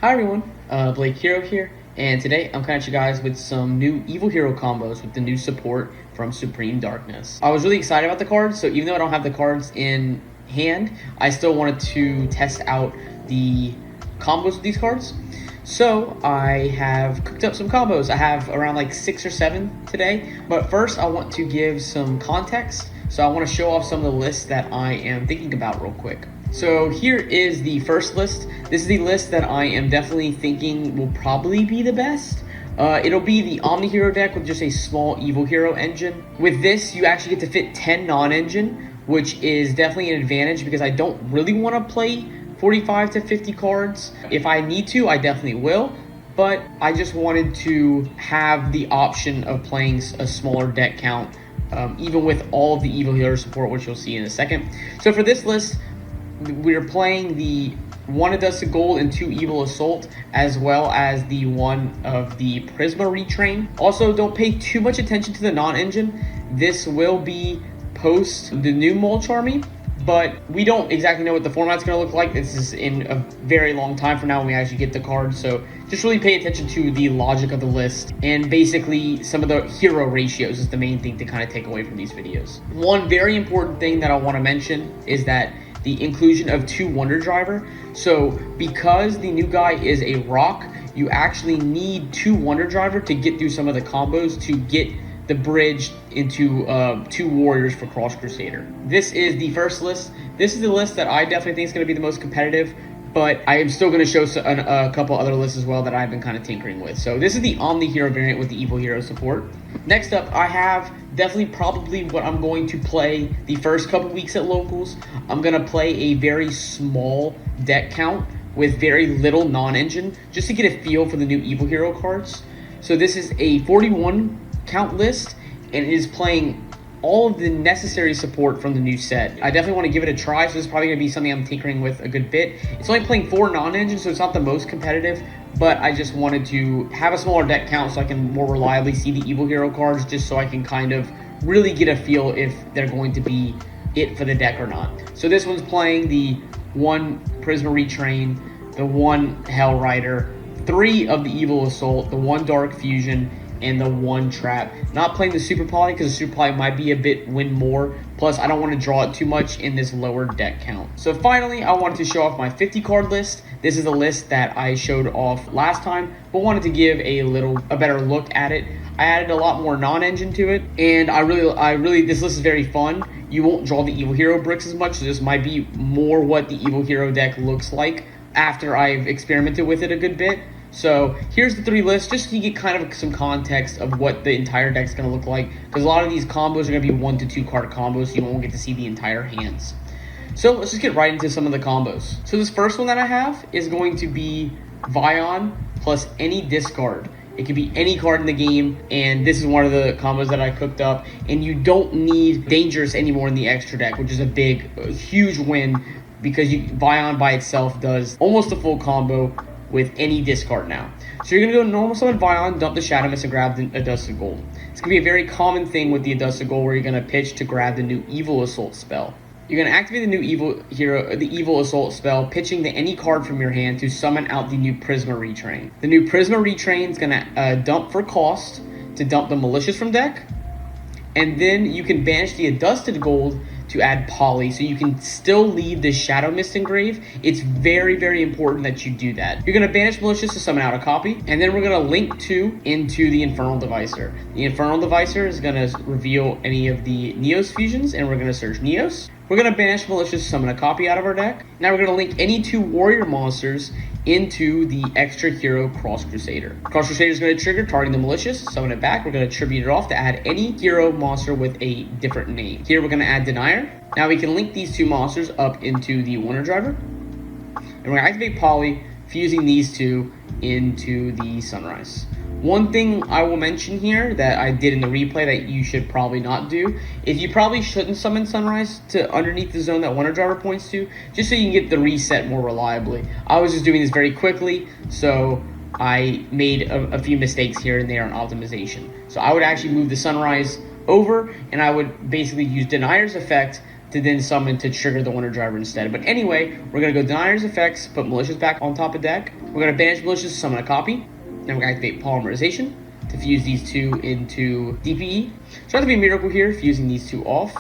Hi everyone, Blake Hero here, and today I'm coming at you guys with some new Evil Hero combos with the new support from Supreme Darkness. I was really excited about the cards, so even though I don't have the cards in hand, I still wanted to test out the combos with these cards. So I have cooked up some combos. I have around like 6 or 7 today, but first I want to give some context. So I want to show off some of the lists that I am thinking about real quick. So here is the first list. This is the list that I am definitely thinking will probably be the best. It'll be the Omni Hero deck with just a small Evil Hero engine. With this, you actually get to fit 10 non-engine, which is definitely an advantage because I don't really want to play 45 to 50 cards. If I need to, I definitely will, but I just wanted to have the option of playing a smaller deck count, even with all of the Evil Hero support, which you'll see in a second. So for this list, we're playing the 1 Adusted Gold and 2 Evil Assault, as well as the 1 of the Prisma Retrain. Also, don't pay too much attention to the non-engine. This will be post the new Mulch Army, but we don't exactly know what the format's going to look like. This is in a very long time from now when we actually get the cards, so just really pay attention to the logic of the list, and basically some of the hero ratios is the main thing to kind of take away from these videos. One very important thing that I want to mention is that the inclusion of 2 Wonder Driver. So because the new guy is a rock, you actually need 2 Wonder Driver to get through some of the combos to get the bridge into 2 warriors for Cross Crusader. This is the first list. This is the list that I definitely think is going to be the most competitive, but I am still going to show a couple other lists as well that I've been kind of tinkering with. So this is the Omni Hero variant with the Evil Hero support. Next up, I have definitely probably what I'm going to play the first couple weeks at locals. I'm going to play a very small deck count with very little non-engine, just to get a feel for the new Evil Hero cards. So this is a 41 count list, and it is playing all of the necessary support from the new set. I definitely want to give it a try, so this is probably going to be something I'm tinkering with a good bit. It's only playing 4 non-engines, so it's not the most competitive, but I just wanted to have a smaller deck count so I can more reliably see the Evil Hero cards, just so I can kind of really get a feel if they're going to be it for the deck or not. So this one's playing the 1 Prisma Retrain, the 1 Hell Rider, 3 of the Evil Assault, the 1 Dark Fusion, and the 1 Trap. Not playing the Super Poly because the Super Poly might be a bit win more. Plus, I don't want to draw it too much in this lower deck count. So finally, I wanted to show off my 50 card list. This is a list that I showed off last time, but wanted to give a better look at it. I added a lot more non-engine to it, and this list is very fun. You won't draw the Evil Hero bricks as much, so this might be more what the Evil Hero deck looks like after I've experimented with it a good bit. So here's the 3 lists, just so you get kind of some context of what the entire deck's going to look like, because a lot of these combos are going to be 1 to 2 card combos, so you won't get to see the entire hands. So let's just get right into some of the combos. So this first one that I have is going to be Vion plus any discard. It could be any card in the game, and this is one of the combos that I cooked up, and you don't need Dangerous anymore in the extra deck, which is a huge win, because Vion by itself does almost a full combo with any discard now. So you're going to go normal summon Vion, dump the Shadow Mist, and grab the Adusted Gold. It's going to be a very common thing with the Adusted Gold, where you're going to pitch to grab the new Evil Assault spell. You're going to activate the new Evil Assault spell, pitching to any card from your hand to summon out the new Prisma Retrain. The new Prisma Retrain is going to dump for cost to dump the Malicious from deck, and then you can banish the Adusted Gold to add Poly, so you can still leave the Shadow Mist engraved. It's very, very important that you do that. You're going to banish Malicious to summon out a copy, and then we're going to link 2 into the Infernal Devicer. The Infernal Devicer is going to reveal any of the Neos fusions, and we're going to search Neos. We're going to banish Malicious to summon a copy out of our deck. Now we're going to link any 2 warrior monsters into the extra hero Cross Crusader. Cross Crusader is going to trigger, targeting the Malicious, summon it back. We're going to tribute it off to add any hero monster with a different name. Here we're going to add Denier. Now we can link these 2 monsters up into the Wonder Driver. And we're going to activate Poly, fusing these 2 into the Sunrise. One thing I will mention here that I did in the replay that you should probably not do is you probably shouldn't summon Sunrise to underneath the zone that Wonder Driver points to, just so you can get the reset more reliably. I was just doing this very quickly, so I made a few mistakes here and there on optimization. So I would actually move the Sunrise over, and I would basically use Denier's effect to then summon to trigger the Wonder Driver instead. But anyway, we're going to go Denier's effects, put Malicious back on top of deck. We're going to banish Malicious, summon a copy. Then we're going to activate Polymerization to fuse these two into DPE. So I have to be a miracle here, fusing these two off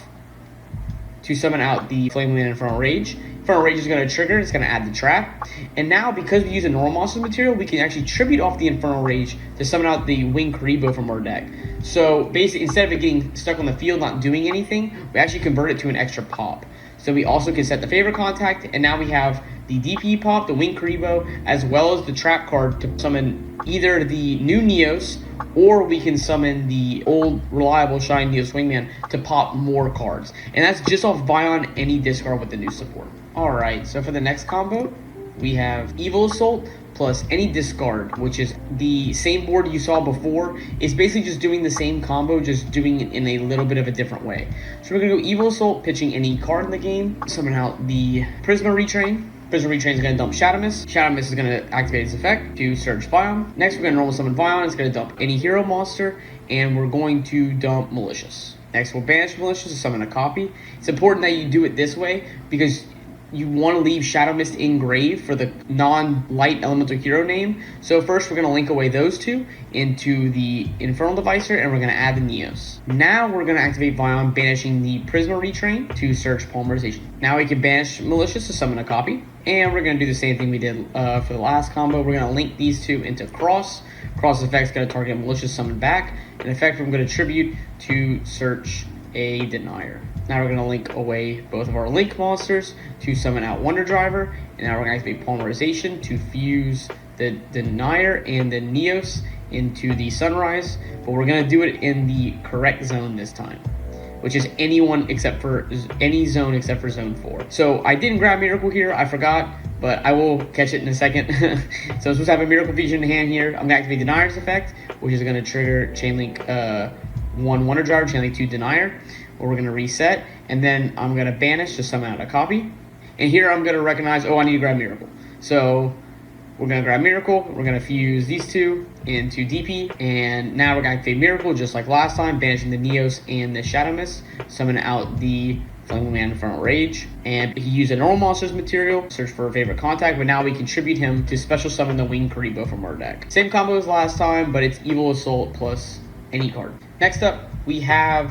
to summon out the Flaming Infernal Rage. Infernal Rage is going to trigger, it's going to add the trap. And now, because we use a normal monster material, we can actually tribute off the Infernal Rage to summon out the Winged Karibo from our deck. So basically, instead of it getting stuck on the field, not doing anything, we actually convert it to an extra pop. So we also can set the favorite contact, and now we have the DP pop, the Winged Karibo, as well as the trap card to summon either the new Neos, or we can summon the old reliable Shine Neo Swingman to pop more cards. And that's just off Vion any discard with the new support. Alright, so for the next combo, we have Evil Assault plus any discard, which is the same board you saw before. It's basically just doing the same combo, just doing it in a little bit of a different way. So we're going to go Evil Assault, pitching any card in the game, summon out the Prisma Retrain. Prisma Retrain is going to dump Shadow Mist. Shadow Mist is going to activate its effect to search Vion. Next, we're going to normal summon Vion. It's going to dump any hero monster, and we're going to dump Malicious. Next, we'll banish Malicious to summon a copy. It's important that you do it this way because you want to leave Shadow Mist in grave for the non-light elemental hero name. So first we're going to link away those two into the Infernal Devicer, and we're going to add the Neos. Now we're going to activate Vion, banishing the Prisma Retrain to search Polymerization. Now we can banish Malicious to summon a copy, and we're going to do the same thing we did for the last combo. We're going to link these two into Cross. Cross effect is going to target Malicious, summon back. In effect, we're going to tribute to search a Denier. Now we're going to link away both of our link monsters to summon out Wonder Driver, and now we're going to activate Polymerization to fuse the Denier and the Neos into the Sunrise, but we're going to do it in the correct zone this time, which is any zone except for zone 4. So I didn't grab Miracle here, I forgot, but I will catch it in a second. So I'm supposed to have a Miracle Fusion in hand here. I'm going to activate Denier's effect, which is going to trigger Chainlink 1 Wonder Driver, Chainlink 2 Denier. Or we're going to reset, and then I'm going to banish to summon out a copy. And here I'm going to recognize, oh, I need to grab Miracle. So we're going to grab Miracle, we're going to fuse these two into DP, and now we're going to activate Miracle just like last time, banishing the Neos and the Shadow Mist, summon out the Flaming Infernal Rage, and he used a normal monster's material, search for a favorite contact, but now we contribute him to special summon the Winged Karibo from our deck. Same combo as last time, but it's Evil Assault plus any card. Next up, we have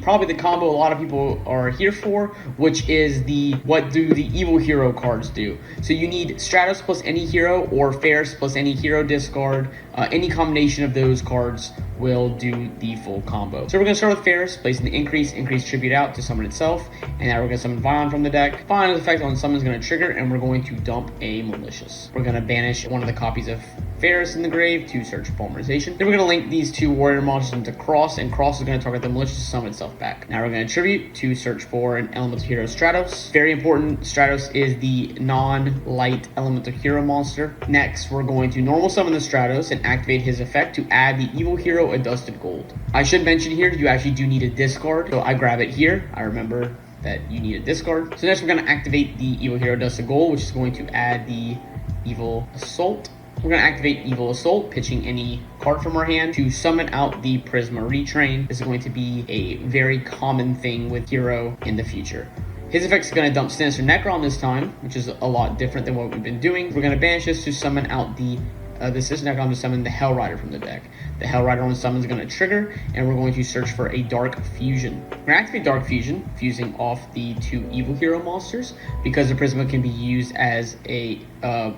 probably the combo a lot of people are here for, which is the what do the evil hero cards do. So you need Stratos plus any hero or Ferris plus any hero discard. Any combination of those cards will do the full combo. So we're going to start with Ferris, placing the increase tribute out to summon itself, and now we're going to summon Vion from the deck. Vion's effect on summon is going to trigger, and we're going to dump a Malicious. We're going to banish one of the copies of Ferris in the grave to search Polymerization. Then we're going to link these two warrior monsters into Cross, and Cross is going to target the Malicious to summon itself back. Now we're going to tribute to search for an elemental hero Stratos. Very important, Stratos is the non-light elemental hero monster. Next, we're going to normal summon the Stratos and activate his effect to add the evil hero Adusted Gold. I should mention here, you actually do need a discard, so I grab it here. I remember that you need a discard. So next we're going to activate the evil hero Adusted Gold, which is going to add the Evil Assault. We're going to activate Evil Assault, pitching any card from our hand to summon out the Prisma Retrain. This is going to be a very common thing with Hero in the future. His effect is going to dump Sinister Necron this time, which is a lot different than what we've been doing. We're going to banish this to summon out the Sinister Necron to summon the Hell Rider from the deck. The Hell Rider on summon is going to trigger, and we're going to search for a Dark Fusion. We're going to activate Dark Fusion, fusing off the two Evil Hero monsters. Because the Prisma can be used as a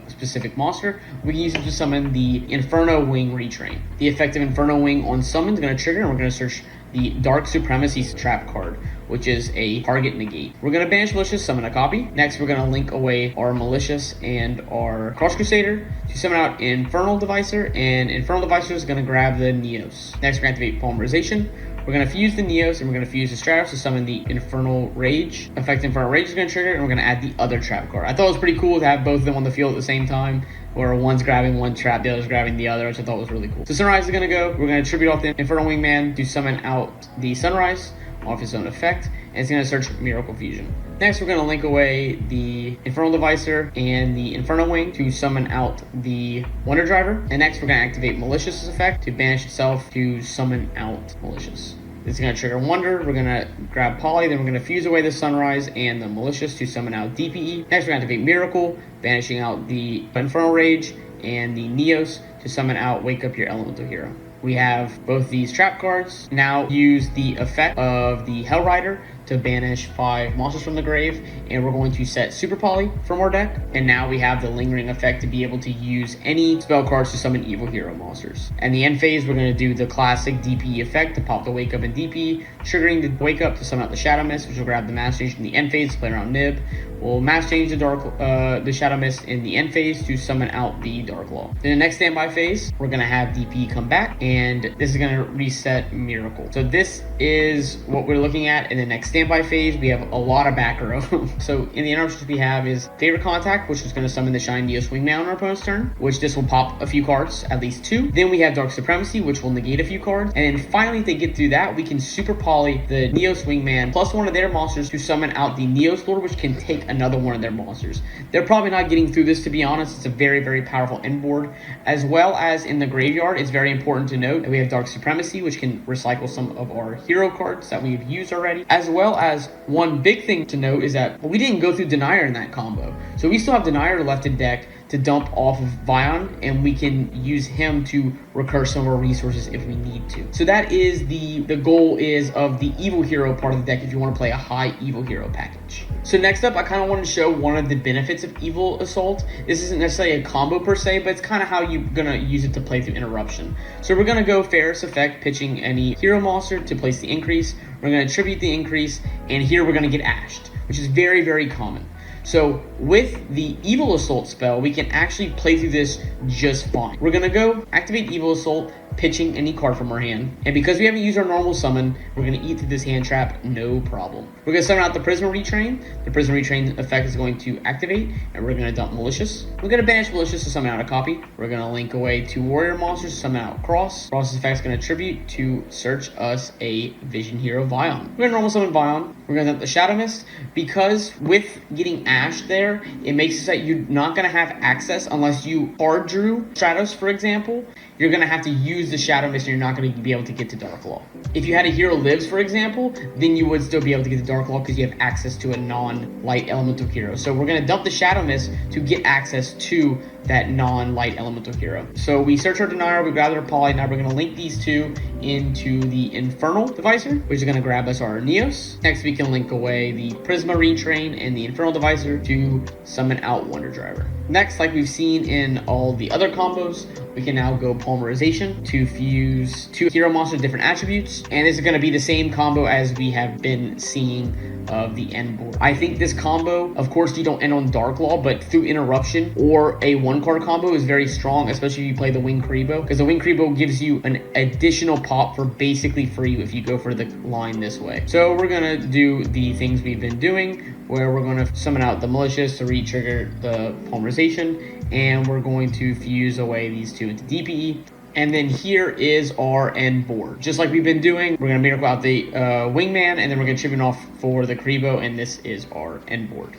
specific monster, we can use it to summon the Inferno Wing Retrain. The effect of Inferno Wing on summon is going to trigger, and we're going to search the Dark Supremacy trap card, which is a target negate. We're going to banish Malicious, summon a copy. Next, we're going to link away our Malicious and our Cross Crusader to summon out Infernal Devicer, and Infernal Devicer is going to grab the Neos. Next, we're going to activate Polymerization. We're going to fuse the Neos, and we're going to fuse the Stratos to summon the Infernal Rage. Effect Infernal Rage is going to trigger, and we're going to add the other trap card. I thought it was pretty cool to have both of them on the field at the same time, where one's grabbing one trap, the other's grabbing the other, which I thought was really cool. So Sunrise is going to go. We're going to tribute off the Infernal Wingman to summon out the Sunrise off his own effect, and it's going to search Miracle Fusion. Next, we're going to link away the Infernal Devicer and the Inferno Wing to summon out the Wonder Driver. And next, we're going to activate Malicious' effect to banish itself to summon out Malicious. This is going to trigger Wonder. We're going to grab Poly, then we're going to fuse away the Sunrise and the Malicious to summon out DPE. Next, we're going to activate Miracle, banishing out the Infernal Rage and the Neos to summon out Wake Up Your Elemental Hero. We have both these trap cards. Now use the effect of the Hell Rider to banish 5 monsters from the grave, and we're going to set Super Poly from our deck. And now we have the lingering effect to be able to use any spell cards to summon evil hero monsters. And the end phase, we're going to do the classic DPE effect to pop the Wake Up and DPE, triggering the Wake Up to summon out the Shadow Mist, which will grab the Mass Change in the end phase to play around Nib. We'll Mass Change the Shadow Mist in the end phase to summon out the Dark Law. In the next standby phase, we're going to have DPE come back, and this is going to reset Miracle. So this is what we're looking at in the next standby phase. We have a lot of back row. So in the interruptions we have is Favorite Contact, which is going to summon the Shiny Neos Wingman on our opponent's turn, which this will pop a few cards, at least 2. Then we have Dark Supremacy, which will negate a few cards. And then finally, if they get through that, we can Super Poly the Neos Wingman plus one of their monsters to summon out the Neos Lord, which can take another one of their monsters. They're probably not getting through this, to be honest. It's a very, very powerful end board. As well as in the graveyard, it's very important to note that we have Dark Supremacy, which can recycle some of our hero cards that we've used already. As well as one big thing to note is that we didn't go through Denier in that combo. So we still have Denier left in deck to dump off of Vion, and we can use him to recur some of our resources if we need to. So that is the goal is of the evil hero part of the deck if you want to play a high evil hero package. So next up, I kind of want to show one of the benefits of Evil Assault. This isn't necessarily a combo per se, but it's kind of how you're gonna use it to play through Interruption. So we're gonna go Ferris effect, pitching any hero monster to place the increase. We're gonna tribute the increase, and here we're gonna get ashed, which is very, very common. So with the Evil Assault spell, we can actually play through this just fine. We're going to go activate Evil Assault, pitching any card from our hand. And because we haven't used our normal summon, we're going to eat through this hand trap, no problem. We're going to summon out the Prisma Retrain. The Prisma Retrain effect is going to activate, and we're going to dump Malicious. We're going to banish Malicious to summon out a copy. We're going to link away 2 Warrior monsters to summon out Cross. Cross's effect is going to tribute to search us a Vision Hero Vion. We're going to normal summon Vion. We're going to dump the Shadow Mist, because with getting Ash there, it makes it so that you're not going to have access unless you hard drew Stratos, for example. You're going to have to use the Shadow Mist, and you're not going to be able to get to Dark Law. If you had a hero lives, for example, then you would still be able to get to Dark Law because you have access to a non-light elemental hero. So we're going to dump the Shadow Mist to get access to that non-light elemental hero. So we search our Denier, we grab our Poly. Now we're going to link these 2 into the Infernal Divisor, which is going to grab us our Neos. Next, we can link away the Prisma Retrain and the Infernal Divisor to summon out Wonder Driver. Next, like we've seen in all the other combos, we can now go Polymerization to fuse 2 hero monsters with different attributes. And this is going to be the same combo as we have been seeing of the end board. I think this combo, of course, you don't end on Dark Law, but through Interruption or a 1-card combo is very strong, especially if you play the Wing Kribo, because the Wing Kribo gives you an additional pop for basically free if you go for the line this way. So we're going to do the things we've been doing, where we're going to summon out the Malicious to re-trigger the Polymerization, and we're going to fuse away these 2 into DPE. And then here is our end board. Just like we've been doing, we're going to miracle out the Wingman, and then we're going to chip it off for the Kribo, and this is our end board.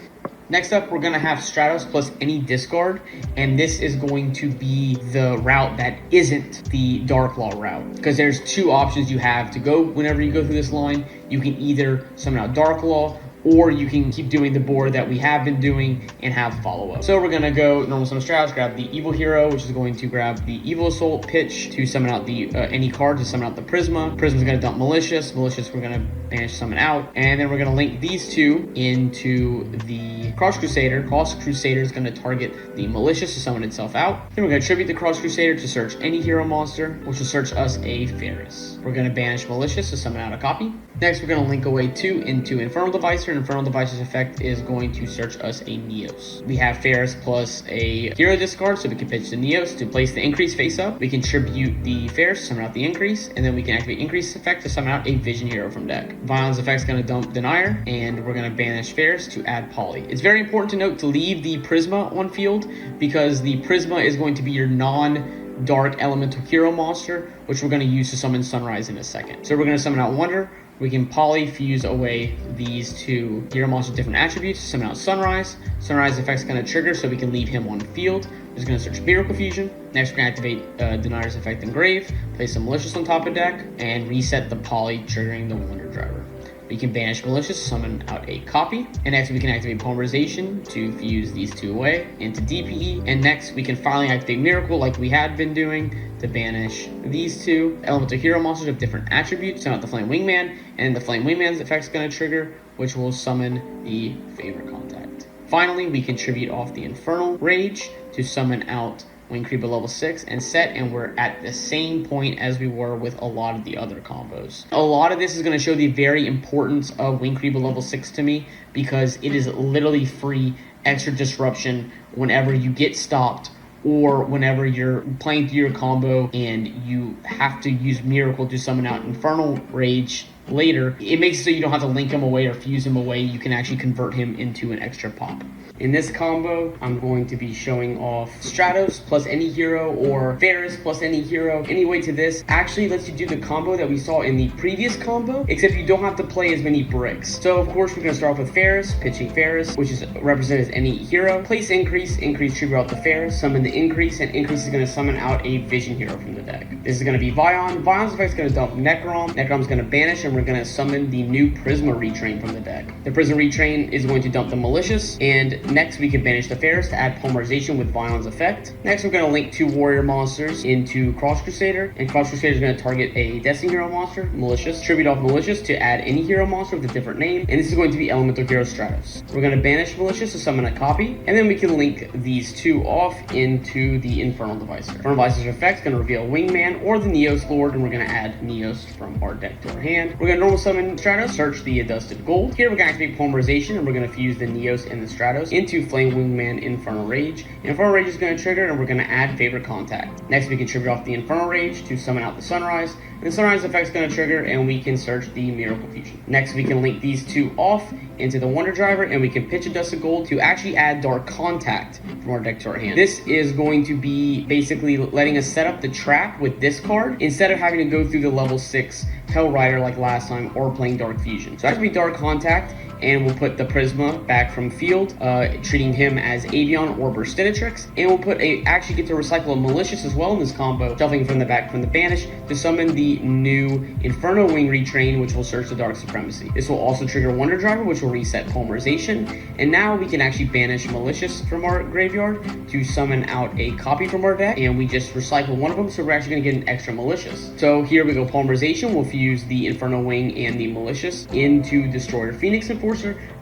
Next up, we're going to have Stratos plus any discard, and this is going to be the route that isn't the Dark Law route, because there's 2 options you have to go whenever you go through this line. You can either summon out Dark Law, or you can keep doing the board that we have been doing and have follow-up. So we're going to go normal summon Stratos, grab the Evil Hero, which is going to grab the Evil Assault, pitch to summon out the any card to summon out the Prisma. Prisma's going to dump Malicious. Malicious we're going to banish summon out. And then we're going to link these 2 into the Cross Crusader. Cross Crusader is going to target the Malicious to summon itself out. Then we're going to tribute the Cross Crusader to search any hero monster, which will search us a Ferris. We're going to banish Malicious to summon out a copy. Next, we're going to link away 2 into Infernal Divisor. Infernal Divisor's effect is going to search us a Neos. We have Ferris plus a hero discard, so we can pitch the Neos to place the increase face up. We can tribute the Ferris to summon out the increase, and then we can activate increase effect to summon out a Vision Hero from deck. Vion's effect is going to dump Denier, and we're going to banish Ferris to add Poly. It's very important to note to leave the Prisma on field, because the Prisma is going to be your non-dark elemental hero monster, which we're going to use to summon Sunrise in a second. So we're going to summon out Wonder. We can Poly fuse away these 2 hero monsters with different attributes to summon out Sunrise. Sunrise effect's going to trigger, so we can leave him on field. Just going to search Miracle Fusion. Next, we're going to activate Denier's Effect Engrave, place some Malicious on top of deck, and reset the poly, triggering the Wonder Driver. We can banish Malicious, summon out a copy, and next we can activate Polymerization to fuse these two away into DPE, and next we can finally activate Miracle like we had been doing to banish these two elemental hero monsters of different attributes, summon out the Flame Wingman, and the Flame Wingman's effect is going to trigger, which will summon the Favorite Contact. Finally, we can tribute off the Infernal Rage to summon out Wing Creeper level 6 and set, and we're at the same point as we were with a lot of the other combos. A lot of this is going to show the very importance of Wing Creeper level 6 to me, because it is literally free extra disruption whenever you get stopped or whenever you're playing through your combo and you have to use Miracle to summon out Infernal Rage later. It makes it so you don't have to link him away or fuse him away. You can actually convert him into an extra pop. In this combo, I'm going to be showing off Stratos plus any hero or Ferris plus any hero. Anyway, to this actually lets you do the combo that we saw in the previous combo, except you don't have to play as many bricks. So of course, we're going to start off with Ferris, pitching Ferris, which is represented as any hero. Place increase trigger out the Ferris, summon the increase, and increase is going to summon out a vision hero from the deck. This is going to be Vion. Vion's effect is going to dump Necrom. Necrom's going to banish, and we're going to summon the new Prisma Retrain from the deck. The Prisma Retrain is going to dump the Malicious, and next we can banish the Ferris to add Polymerization with Vion's effect. Next, we're going to link two warrior monsters into Cross Crusader, and Cross Crusader is going to target a Destiny hero monster, Malicious, tribute off Malicious to add any hero monster with a different name, and this is going to be Elemental Hero Stratos. We're going to banish Malicious to summon a copy, and then we can link these two off into the Infernal Devicer. Infernal Devicer's effect is going to reveal Wingman or the Neos Lord, and we're going to add Neos from our deck to our hand. We're going to normal summon Stratos, search the Adusted Gold. Here we're going to activate Polymerization, and we're going to fuse the Neos and the Stratos into Flame Wingman Infernal Rage. Infernal Rage is going to trigger, and we're going to add Favorite Contact. Next, we can trigger off the Infernal Rage to summon out the Sunrise. And the Sunrise effect is going to trigger, and we can search the Miracle Fusion. Next, we can link these two off into the Wonder Driver, and we can pitch Adusted Gold to actually add Dark Contact from our deck to our hand. This is going to be basically letting us set up the trap with this card instead of having to go through the level 6 Hell Rider like last time or playing Dark Fusion. So that should be Dark Contact, and we'll put the Prisma back from field, treating him as Avion or Burstinatrix, and we'll put actually get to recycle a Malicious as well in this combo, shuffling from the back from the banish to summon the new Inferno Wing Retrain, which will search the Dark Supremacy. This will also trigger Wonder Driver, which will reset Polymerization, and now we can actually banish Malicious from our graveyard to summon out a copy from our deck, and we just recycle one of them, so we're actually going to get an extra Malicious. So here we go, Polymerization, we'll fuse the Inferno Wing and the Malicious into Destroyer Phoenix Enforcer,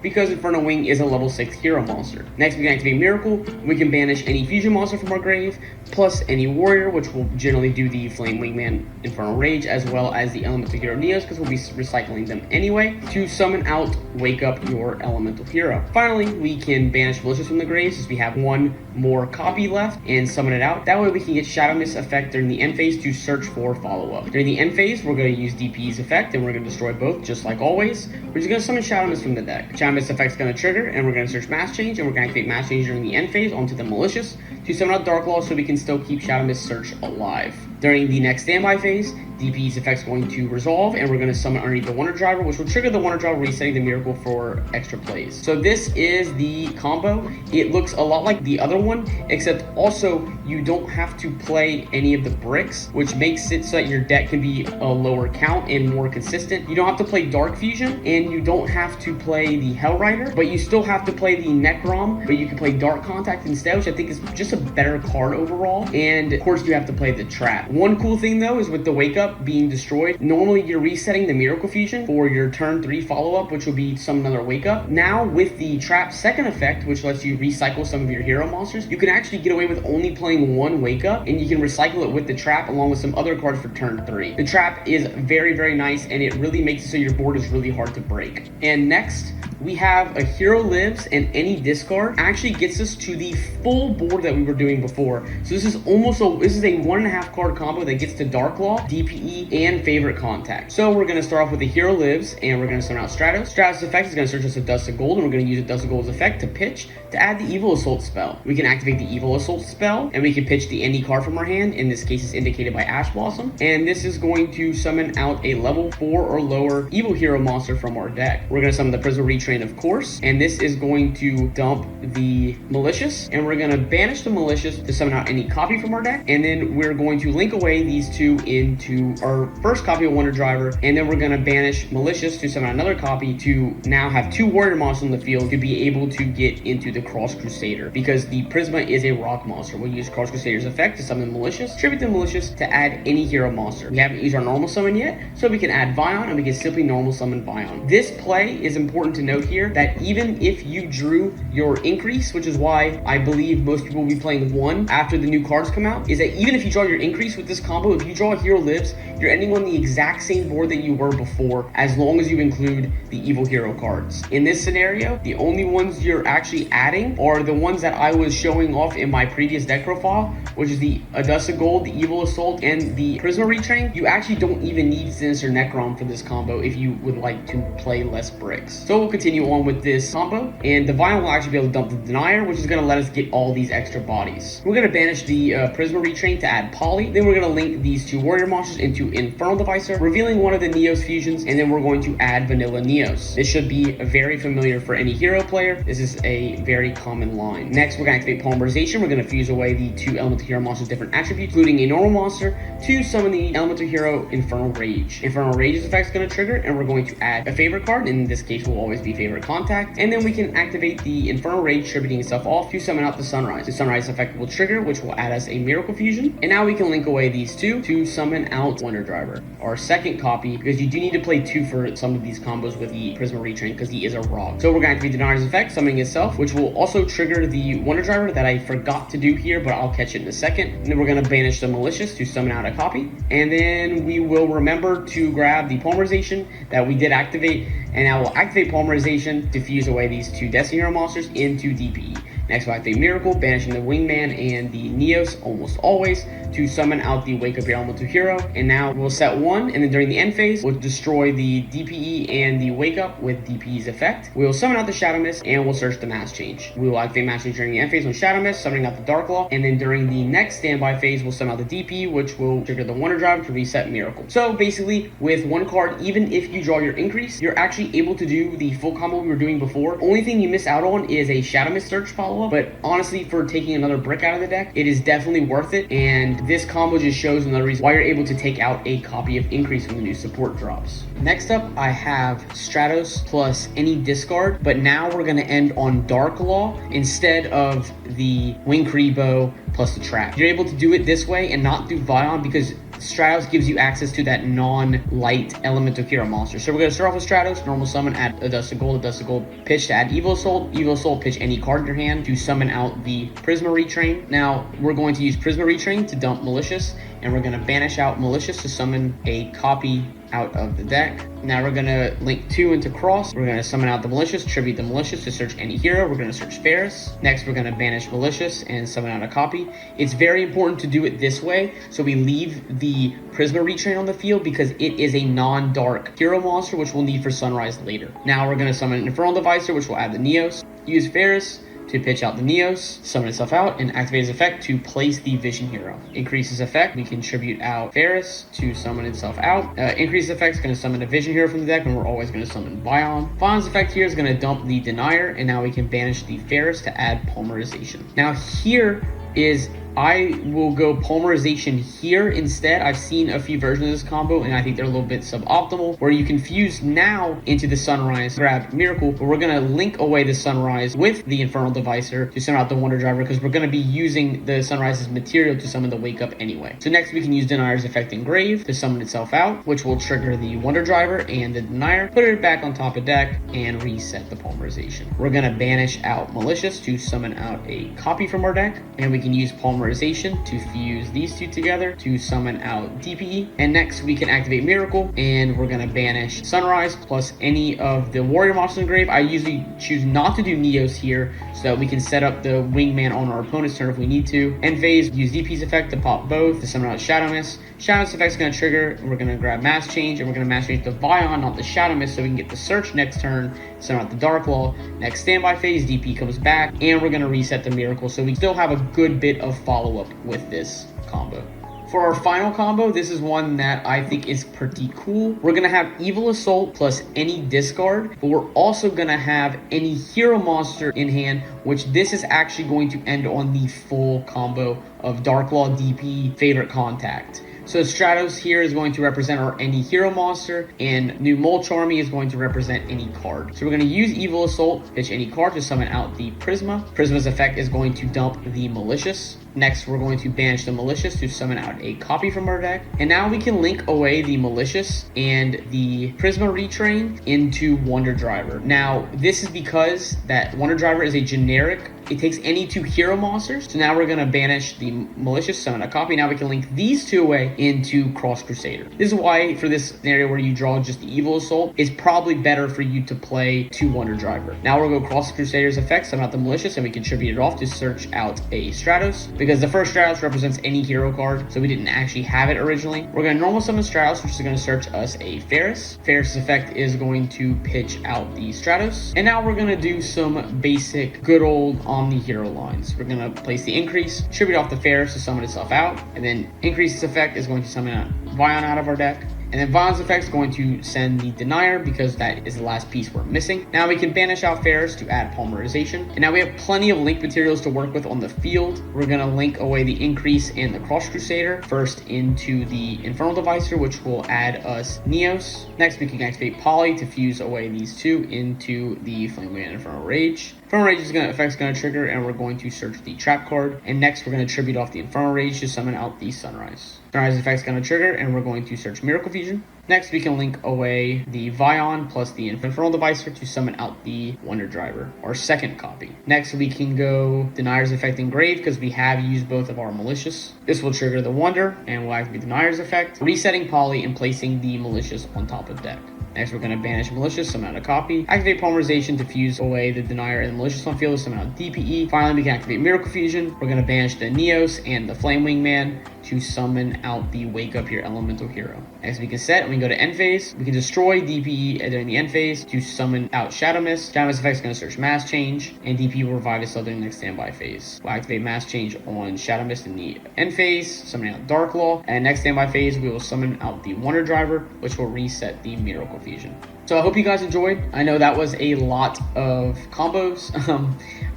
because Inferno Wing is a level 6 hero monster. Next, we can activate Miracle. We can banish any fusion monster from our grave, plus any warrior, which will generally do the Flame Wingman Infernal Rage, as well as the Elemental Hero Neos, because we'll be recycling them anyway, to summon out Wake Up Your Elemental Hero. Finally, we can banish Malicious from the grave, since we have one more copy left, and summon it out. That way we can get Shadow Mist effect during the end phase to search for follow-up. During the end phase, we're going to use DP's effect, and we're going to destroy both, just like always. We're just going to summon Shadow Mist from the deck. Shadow Mist effect is going to trigger, and we're going to search Mass Change, and we're going to activate Mass Change during the end phase onto the Malicious to summon out Dark Law, so we can still keep Shadow Mist search alive. During the next standby phase, DP's effect is going to resolve, and we're going to summon underneath the Wonder Driver, which will trigger the Wonder Driver, resetting the Miracle for extra plays. So this is the combo. It looks a lot like the other one, except also you don't have to play any of the bricks, which makes it so that your deck can be a lower count and more consistent. You don't have to play Dark Fusion, and you don't have to play the Hell Rider, but you still have to play the Necrom, but you can play Dark Contact instead, which I think is just a better card overall. And of course, you have to play the Trap. One cool thing though is with the Wake Up being destroyed, normally you're resetting the Miracle Fusion for your turn 3 follow-up, which will be some another Wake Up. Now with the Trap second effect, which lets you recycle some of your hero monsters, you can actually get away with only playing one Wake Up, and you can recycle it with the Trap along with some other cards for turn 3. The Trap is very, very nice, and it really makes it so your board is really hard to break. And next, we have a hero lives, and any discard actually gets us to the full board that we were doing before. So this is almost this is a 1.5 card combo that gets to Dark Law, DPE, and Favorite Contact. So we're going to start off with the hero lives, and we're going to summon out Stratos. Stratos' effect is going to search us Adusted Gold, and we're going to use Adusted Gold's effect to pitch to add the Evil Assault spell. We can activate the Evil Assault spell, and we can pitch the any card from our hand. In this case, it's indicated by Ash Blossom, and this is going to summon out a level 4 or lower evil hero monster from our deck. We're going to summon the Prisma Retrain retrain, of course, and this is going to dump the malicious, and we're going to banish the malicious to summon out any copy from our deck, and then we're going to link away these two into our first copy of Wonder Driver, and then we're going to banish malicious to summon out another copy to now have 2 warrior monsters on the field to be able to get into the Cross Crusader, because the Prisma is a rock monster. We'll use Cross Crusader's effect to summon malicious, tribute the malicious to add any hero monster. We haven't used our normal summon yet, so we can add Vion, and we can simply normal summon Vion. This play is important to note here that even if you drew your increase, which is why I believe most people will be playing 1 after the new cards come out, is that even if you draw your increase with this combo, if you draw a Hero Lives, you're ending on the exact same board that you were before, as long as you include the Evil Hero cards. In this scenario, the only ones you're actually adding are the ones that I was showing off in my previous deck profile, which is the Adusta Gold, the Evil Assault, and the Prisma Retrain. You actually don't even need Sinister Necron for this combo if you would like to play less bricks. So we'll continue on with this combo, and the Vion will actually be able to dump the Denier, which is going to let us get all these extra bodies. We're going to banish the Prisma Retrain to add Poly. Then we're going to link these 2 warrior monsters into Infernal Devicer, revealing one of the Neos fusions, and then we're going to add Vanilla Neos. This should be very familiar for any hero player. This is a very common line. Next, we're going to activate Polymerization. We're going to fuse away the 2 Elemental Hero monsters' different attributes, including a normal monster, to summon the Elemental Hero Infernal Rage. Infernal Rage's effect is going to trigger, and we're going to add a favorite card. In this case, will always be Favorite Contact. And then we can activate the Infernal Rage, tributing itself off to summon out the Sunrise. The Sunrise effect will trigger, which will add us a Miracle Fusion. And now we can link away these 2 to summon out Wonder Driver, our second copy, because you do need to play 2 for some of these combos with the Prisma Retrain, because he is a rock. So we're going to activate Denar's effect, summoning itself, which will also trigger the Wonder Driver that I forgot to do here, but I'll catch it in a second. And then we're going to banish the Malicious to summon out a copy. And then we will remember to grab the Polymerization that we did activate, and I will activate Polymerization to fuse away these 2 Destiny Hero monsters into DPE. Next, we'll activate Miracle, banishing the Wingman and the Neos almost always to summon out the Wake Up Your Elemental Hero. And now we'll set 1, and then during the end phase, we'll destroy the DPE and the Wake Up with DPE's effect. We'll summon out the Shadow Mist, and we'll search the Mass Change. We will activate Mass Change during the end phase on Shadow Mist, summoning out the Dark Law. And then during the next standby phase, we'll summon out the DPE, which will trigger the Wonder Drive to reset Miracle. So basically, with 1 card, even if you draw your increase, you're actually able to do the full combo we were doing before. Only thing you miss out on is a Shadow Mist search follow-up, but honestly, for taking another brick out of the deck, it is definitely worth it, and this combo just shows another reason why you're able to take out a copy of increase when the new support drops. Next up, I have Stratos plus any discard, but now we're going to end on Dark Law instead of the Wing Bow plus the Trap. You're able to do it this way and not do Vion because Stratos gives you access to that non-light Elemental Hero monster. So we're going to start off with Stratos, normal summon, add Adusta Gold, pitch to add Evil Assault, pitch any card in your hand to summon out the Prisma Retrain. Now we're going to use Prisma Retrain to dump Malicious, and we're going to banish out Malicious to summon a copy out of the deck. Now we're going to link 2 into Cross. We're going to summon out the Malicious, tribute the Malicious to search any hero. We're going to search Ferris. Next, we're going to banish Malicious and summon out a copy. It's very important to do it this way, so we leave the Prisma Retrain on the field because it is a non-dark hero monster, which we'll need for Sunrise later. Now we're going to summon an Infernal Devicer, which will add the Neos. Use Ferris to pitch out the Neos, summon itself out, and activate his effect to place the Vision Hero. Increase his effect, we can tribute out Ferris to summon itself out. Increase effect is going to summon a Vision Hero from the deck, and we're always going to summon Vion. Vion's effect here is going to dump the Denier, and now we can banish the Ferris to add Polymerization. Now here is I will go Polymerization here instead. I've seen a few versions of this combo, and I think they're a little bit suboptimal, where you can fuse now into the Sunrise, grab Miracle, but we're going to link away the Sunrise with the Infernal Devicer to summon out the Wonder Driver, because we're going to be using the Sunrise's material to summon the Wake Up anyway. So next we can use Denier's effect Engrave to summon itself out, which will trigger the Wonder Driver and the Denier, put it back on top of deck, and reset the Polymerization. We're going to banish out Malicious to summon out a copy from our deck, and we can use Polymerization to fuse these 2 together to summon out DPE. And next we can activate Miracle, and we're going to banish Sunrise plus any of the warrior monsters in grave. I usually choose not to do Neos here so that we can set up the Wingman on our opponent's turn if we need to. End phase, use DP's effect to pop both to summon out Shadow Mist. Shadow Mist effect is going to trigger, and we're going to grab Mass Change, and we're going to Mass Change the Vion, not the Shadow Mist, so we can get the search next turn, summon out the Dark Law. Next standby phase, DP comes back, and we're going to reset the Miracle, so we still have a good bit of follow-up with this combo. For our final combo, this is one that I think is pretty cool. We're gonna have Evil Assault plus any discard, but we're also gonna have any hero monster in hand, which this is actually going to end on the full combo of Darklaw, DP, Favorite Contact. So Stratos here is going to represent our any hero monster, and New Mulch Army is going to represent any card. So we're going to use Evil Assault, pitch any card to summon out the Prisma. Prisma's effect is going to dump the Malicious. Next, we're going to banish the Malicious to summon out a copy from our deck. And now we can link away the Malicious and the Prisma Retrain into Wonder Driver. Now, this is because that Wonder Driver is a generic. It takes any 2 hero monsters. So now we're going to banish the Malicious, summon a copy. Now we can link these 2 away into Cross Crusader. This is why for this scenario where you draw just the Evil Assault, it's probably better for you to play 2 Wonder Driver. Now we'll go Cross Crusader's effect, summon out the Malicious, and we can tribute it off to search out a Stratos, because the first Stratos represents any hero card, so we didn't actually have it originally. We're going to normal summon Stratos, which is going to search us a Ferris. Ferris's effect is going to pitch out the Stratos. And now we're going to do some basic good old Omni hero lines. We're going to place the increase, tribute off the Ferris to summon itself out, and then increase's effect is going to summon out Vion out of our deck. And then Von's effect is going to send the Denier because that is the last piece we're missing. Now we can banish out Ferris to add Polymerization. And now we have plenty of link materials to work with on the field. We're going to link away the Increase and the Cross Crusader. First into the Infernal Devicer, which will add us Neos. Next we can activate Poly to fuse away these 2 into the Flamewing and Infernal Rage. Infernal Rage effect's going to trigger, and we're going to search the Trap card. And next we're going to tribute off the Infernal Rage to summon out the Sunrise. Sunrise effect's going to trigger, and we're going to search Miracle Fusion. Next, we can link away the Vion plus the Infernal Devicer to summon out the Wonder Driver, our second copy. Next, we can go Denier's Effect Engrave because we have used both of our Malicious. This will trigger the Wonder, and will activate Denier's Effect, resetting Poly and placing the Malicious on top of deck. Next, we're going to banish Malicious, summon out a copy, activate Polymerization to fuse away the Denier and the Malicious on field to summon out DPE. Finally, we can activate Miracle Fusion. We're going to banish the Neos and the Flamewing Man to summon out the Wake Up Your Elemental Hero. Next, we can set, and we can go to end phase. We can destroy DPE during the end phase to summon out Shadow Mist. Shadow Mist effect is going to search Mass Change, and DPE will revive itself during the next standby phase. We'll activate Mass Change on Shadow Mist in the end phase, summoning out Darklaw, and next standby phase, we will summon out the Wonder Driver, which will reset the Miracle Fusion. So I hope you guys enjoyed. I know that was a lot of combos.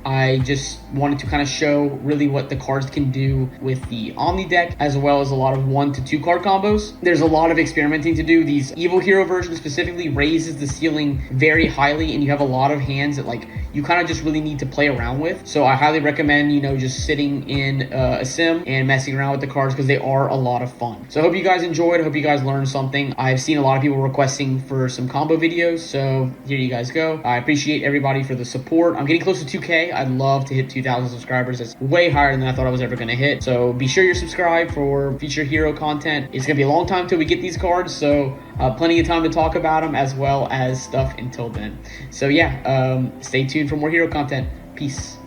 I just wanted to kind of show really what the cards can do with the Omni deck, as well as a lot of 1 to 2 card combos. There's a lot of experimenting to do. These Evil Hero version specifically raises the ceiling very highly, and you have a lot of hands that like you kind of just really need to play around with. So I highly recommend, you know, just sitting in a sim and messing around with the cards because they are a lot of fun. So I hope you guys enjoyed. I hope you guys learned something. I've seen a lot of people requesting for some combo videos, so here you guys go. I appreciate everybody for the support. I'm getting close to 2K. I'd love to hit 2,000 subscribers. That's way higher than I thought I was ever going to hit. So be sure you're subscribed for future hero content. It's going to be a long time till we get these cards, so plenty of time to talk about them as well as stuff until then. So yeah, stay tuned for more hero content. Peace.